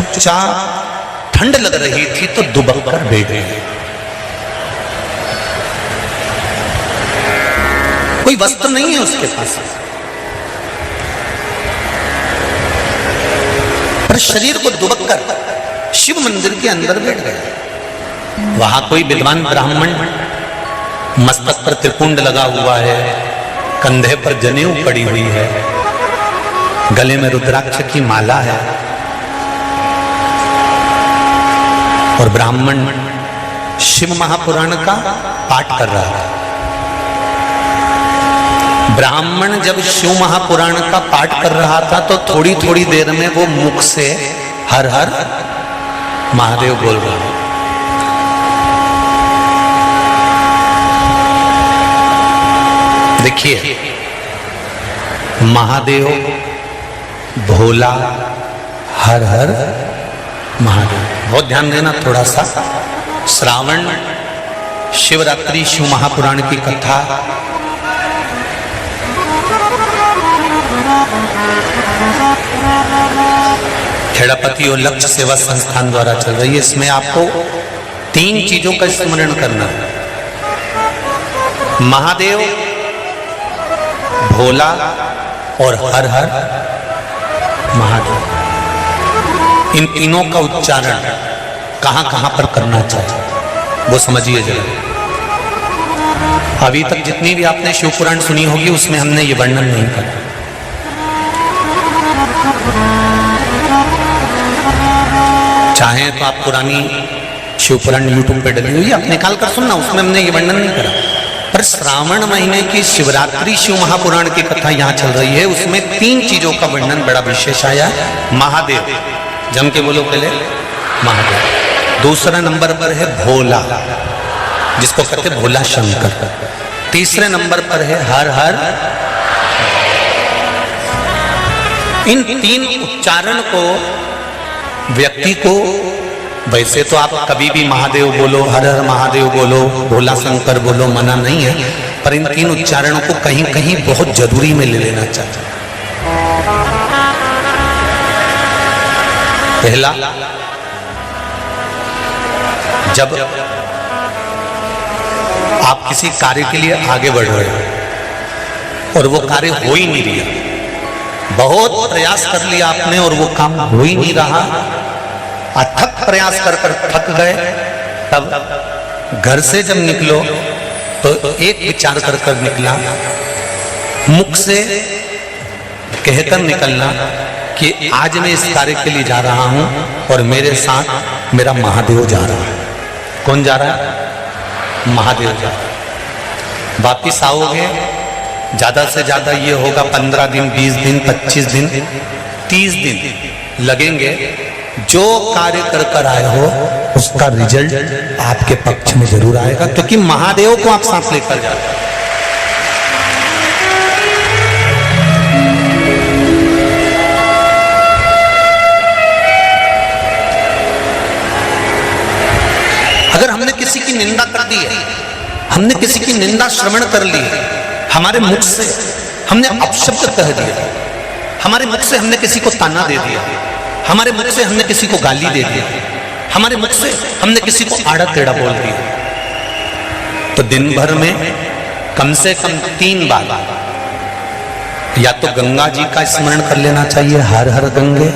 चुपचाप ठंड लग रही थी तो दुबक कर बैठ गए। कोई वस्त्र नहीं है उसके पास, पर शरीर को दुबक कर शिव मंदिर के अंदर बैठ गए। वहां कोई विद्वान ब्राह्मण मस्तक पर त्रिपुंड लगा हुआ है, कंधे पर जनेऊ पड़ी हुई है, गले में रुद्राक्ष की माला है, और ब्राह्मण शिव महापुराण का पाठ कर रहा है। ब्राह्मण जब शिव महापुराण का पाठ कर रहा था तो थोड़ी थोड़ी देर में वो मुख से हर हर महादेव बोल रहा है। देखिए, महादेव, भोला, हर हर महादेव, बहुत ध्यान देना थोड़ा सा। श्रावण शिवरात्रि शिव महापुराण की कथा खेड़ापति और लक्ष्य सेवा संस्थान द्वारा चल रही है। इसमें आपको 3 चीजों का स्मरण करना है: महादेव, भोला और हर हर महादेव। इन तीनों का उच्चारण कहां कहां पर करना चाहिए वो समझिए जरा। अभी तक जितनी भी आपने शिव पुराण सुनी होगी उसमें हमने ये वर्णन नहीं करा। चाहे तो आप पुरानी शिव पुराण यूट्यूब पे डली हुई आप निकाल कर सुनना, उसमें हमने ये वर्णन नहीं करा। पर श्रावण महीने की शिवरात्रि शिव महापुराण की कथा यहाँ चल रही है, उसमें 3 चीजों का वर्णन बड़ा विशेष आया। महादेव, जम के बोलो पहले, महादेव। दूसरा नंबर पर है भोला, जिसको कहते भोला शंकर। तीसरे नंबर पर है हर हर। इन 3 उच्चारण को व्यक्ति को, वैसे तो आप कभी भी महादेव बोलो, हर हर महादेव बोलो, भोला शंकर बोलो, मना नहीं है, पर इन 3 उच्चारणों को कहीं कहीं बहुत जरूरी में ले लेना चाहिए। पहला, जब आप किसी कार्य के लिए आगे बढ़ रहे हो और वो कार्य हो ही नहीं रहा, बहुत प्रयास कर लिया आपने और वो काम हो ही नहीं रहा, अथक प्रयास कर कर थक गए, तब घर से जब निकलो तो एक विचार कर कर निकला, मुख से कहकर निकलना कि आज मैं इस कार्य के लिए जा रहा हूं और मेरे साथ मेरा महादेव जा रहा है। कौन जा रहा है? महादेव जा रहा है। वापिस आओगे, ज्यादा से ज्यादा ये होगा 15 दिन, 20 दिन, 25 दिन, 30 दिन लगेंगे। जो कार्य कर कर आए हो उसका रिजल्ट आपके पक्ष में जरूर आएगा, क्योंकि महादेव को आप साथ लेकर जा रहे हो। अगर हमने किसी की निंदा कर दी है, हमने किसी की निंदा श्रवण कर ली है, हमारे मुख से हमने अपशब्द कह दिया, हमारे मुख से हमने किसी को ताना दे दिया, हमारे मुख से हमने किसी को गाली दे दिया, हमारे मुख से हमने किसी को आड़ा टेढ़ा बोल दिया, तो दिन भर में कम से कम 3 बार या तो गंगा जी का स्मरण कर लेना चाहिए, हर हर गंगे,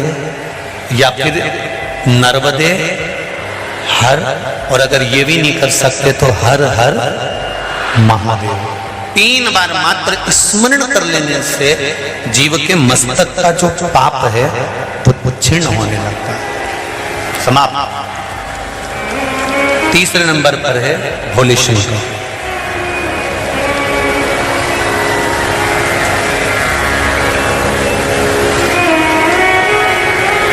या फिर नर्मदे हर, और अगर ये भी नहीं कर सकते तो हर हर महादेव। 3 बार मात्र स्मरण कर लेने से जीव के मस्तक का जो पाप है वो क्षीण होने लगता है, समाप्त। तीसरे नंबर पर है भोले शंकर।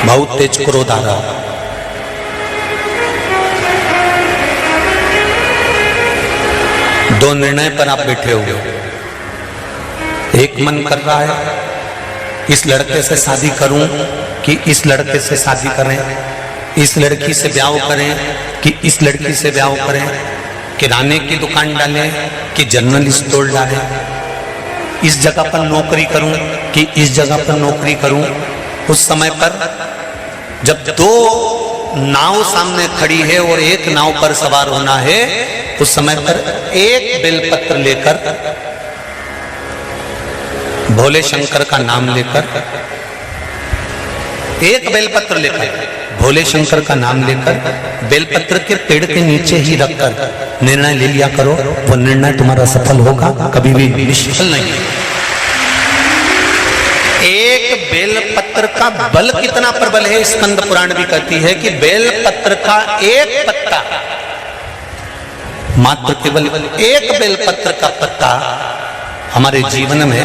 बहुत तेज क्रोध आ रहा, दो निर्णय पर आप बैठे हुए हो। एक मन कर रहा है इस लड़के से शादी करूं कि इस लड़के से शादी करें, इस लड़की से ब्याह करें कि इस लड़की से ब्याह करें, किराने की दुकान डालें कि जनरल स्टोर डालें, इस जगह पर नौकरी करूं कि इस जगह पर नौकरी करूं। उस समय पर जब दो नाव सामने खड़ी है और एक नाव पर सवार होना है, उस समय पर एक बेलपत्र लेकर, भोले शंकर का नाम लेकर, एक बेलपत्र लेकर, भोले शंकर का नाम लेकर, बेलपत्र के पेड़ के नीचे ही रखकर निर्णय ले लिया करो। वो निर्णय तुम्हारा सफल होगा, कभी भी निष्फल नहीं। एक बेलपत्र का बल कितना प्रबल है, स्कंद पुराण भी कहती है कि बेलपत्र का एक पत्ता, मात्र केवल एक बेलपत्र का पत्ता हमारे जीवन में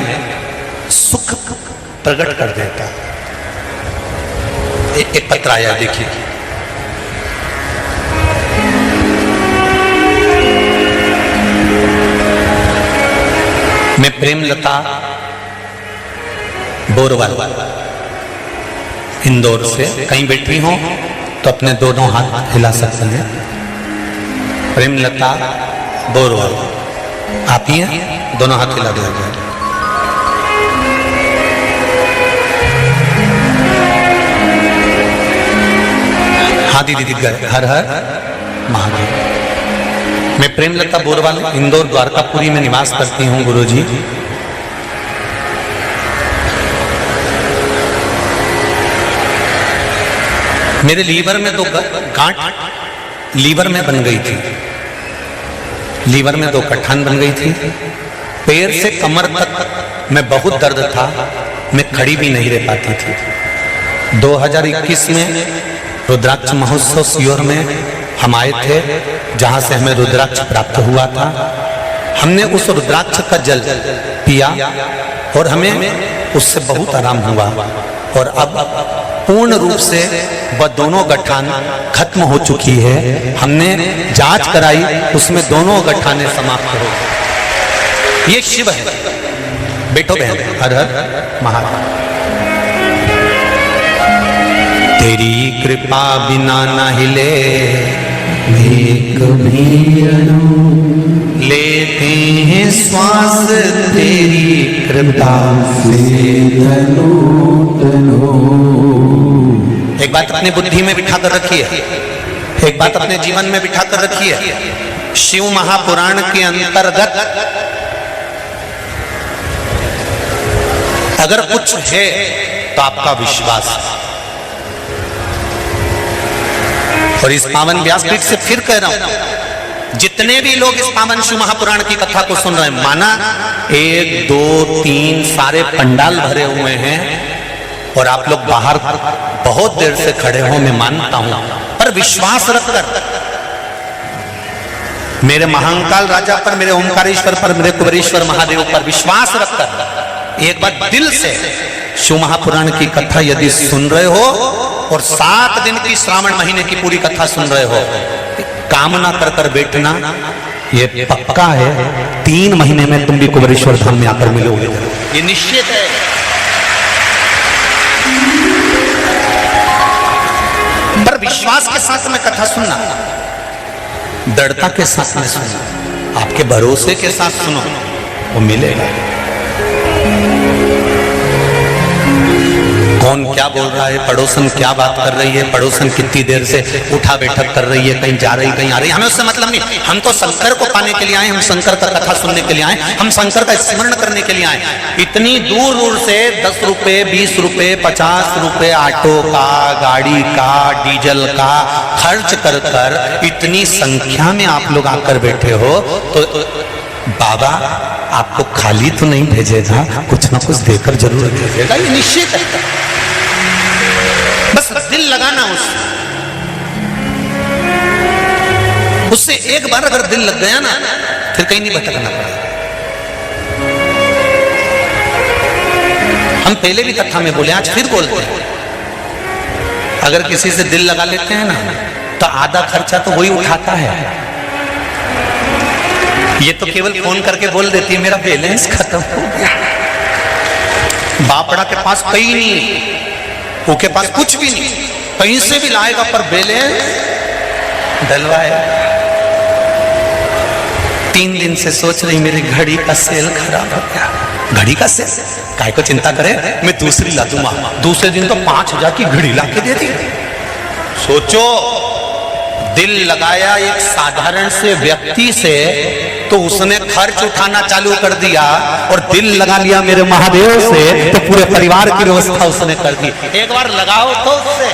सुख प्रकट कर देता। एक पत्र आया, देखिए, मैं प्रेमलता बोरवाल इंदौर से, कहीं बैठी हो तो अपने दोनों हाथ हिला सकते हैं। प्रेमलता बोरवाल, आप ही हैं? दोनों हाथ हिला दिया गया। हाँ दीदी दिख गए। हर हर महादेव। मैं प्रेमलता बोरवाल इंदौर द्वारकापुरी में निवास करती हूँ गुरुजी। मेरे लीवर में दो गांठ लीवर में बन गई थी, लीवर में दो गठान बन गई थी। पैर से कमर तक मैं बहुत दर्द था, मैं खड़ी भी नहीं रह पाती थी। 2021 में रुद्राक्ष महोत्सव सीहोर में हम आए थे, जहां से हमें रुद्राक्ष प्राप्त हुआ था। हमने उस रुद्राक्ष का जल पिया और हमें उससे बहुत आराम हुआ, और अब पूर्ण रूप से वह दोनों गठान खत्म हो चुकी है। हमने जांच कराई, उसमें दोनों गठाने समाप्त हो गए। ये शिव है। बैठो बहन। हर हर महादेव। तेरी कृपा बिना न हिले एक भी लेते हैं श्वास, तेरी कृपा से तनो तनो। एक बात अपने बुद्धि में बिठा कर रखिए, एक बात अपने जीवन में बिठा कर रखिए। शिव महापुराण के अंतर्गत अगर कुछ है तो आपका विश्वास। और इस पावन व्यासपीठ से फिर कह रहा हूं, जितने भी लोग इस पावन शिव महापुराण की कथा को सुन रहे हैं, माना 1 2 3 सारे पंडाल भरे हुए हैं और आप लोग बाहर बहुत देर से खड़े हो, मैं मानता हूं, पर विश्वास रखकर मेरे महाकाल राजा पर, मेरे ओमकारेश्वर पर, मेरे कुबेरेश्वर महादेव पर विश्वास रखकर एक बार दिल से शिव महापुराण की कथा यदि सुन रहे हो और 7 दिन की श्रावण महीने की पूरी कथा सुन रहे हो, कामना कर कर बैठना, ये पक्का है 3 महीने में तुम भी कुबेरेश्वर धाम में आकर मिलोगे, ये निश्चित है। पर विश्वास के साथ में कथा सुनना, दृढ़ता के साथ में सुनना, आपके भरोसे के साथ सुनो, वो मिलेगा। कौन क्या बोल रहा है, पड़ोसन क्या बात कर रही है, पड़ोसन कितनी देर से उठा बैठक कर रही है, कहीं जा रही कहीं आ रही, हमें उससे मतलब नहीं। हम तो शंकर को पाने के लिए आए, हम शंकर का कथा सुनने के लिए आए, हम शंकर का स्मरण करने के लिए आए। इतनी दूर दूर से 10 रुपए 20 रुपए 50 रुपए ऑटो का, गाड़ी का, डीजल का खर्च कर कर इतनी संख्या में आप लोग आकर बैठे हो, तो बाबा आपको खाली तो नहीं भेजेगा, कुछ ना कुछ देकर जरूर भेजेगा, ये निश्चित है। बस दिल लगाना उससे एक बार अगर दिल लग गया ना, फिर कहीं नहीं भटकना पड़ेगा। हम पहले भी कथा में बोले, आज फिर बोलते हैं, अगर किसी से दिल लगा लेते हैं ना, तो आधा खर्चा तो वही उठाता है। ये तो केवल फोन करके बोल देती है मेरा बैलेंस खत्म हो गया। बापड़ा के पास कहीं नहीं, उसके पास कुछ भी नहीं, कहीं से भी लाएगा पर बैलेंस डलवाए। 3 दिन से सोच रही मेरी घड़ी का सेल खराब हो गया। घड़ी का सेल काय को चिंता करे, मैं दूसरी ला दूंगा। दूसरे दिन तो 5000 की घड़ी ला के दे दी। सोचो, दिल लगाया एक साधारण से व्यक्ति से तो उसने खर्च उठाना चालू कर दिया, और दिल लगा लिया मेरे महादेव से तो पूरे परिवार की व्यवस्था उसने कर दी। एक बार लगाओ तो उससे,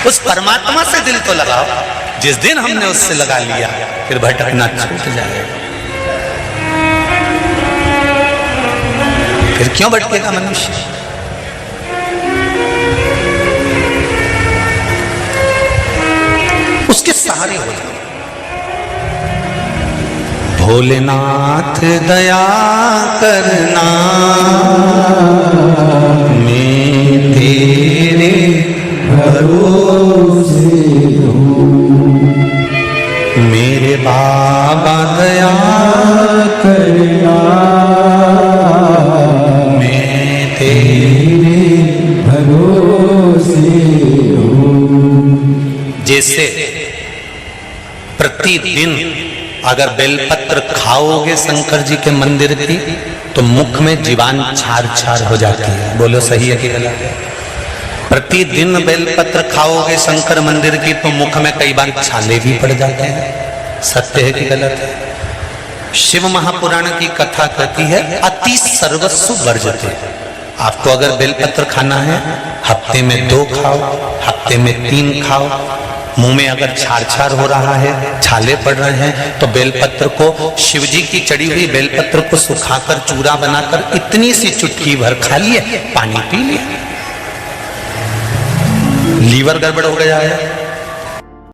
उस परमात्मा से दिल तो लगाओ। जिस दिन हमने उससे लगा लिया फिर भटकना छूट जाएगा। फिर क्यों भटकेगा मनुष्य? उसके सहारे हो जाओ। भोलेनाथ दया करना, मैं तेरे भरोसे हूँ। मेरे बाबा दया करना, मैं तेरे भरोसे हूँ। जैसे प्रतिदिन अगर बेलपत्र खाओगे शंकर जी के मंदिर की तो मुख में जीवान छार छार हो जाती है। बोलो सही है कि गलत है? प्रतिदिन बेलपत्र खाओगे शंकर मंदिर की तो मुख में कई बार छाले भी पड़ जाते हैं। सत्य है कि गलत है? शिव महापुराण की कथा कहती है अति सर्वस्व वर्जते। आपको अगर बेलपत्र खाना है हफ्ते में 2 खाओ, हफ्ते में 3 खाओ। मुंह में अगर छार छार हो रहा है, छाले पड़ रहे हैं, तो बेलपत्र को, शिव जी की चढ़ी हुई बेलपत्र को सुखाकर चूरा बनाकर इतनी सी चुटकी भर खा लिए, पानी पी लिया। लीवर गड़बड़ हो गया है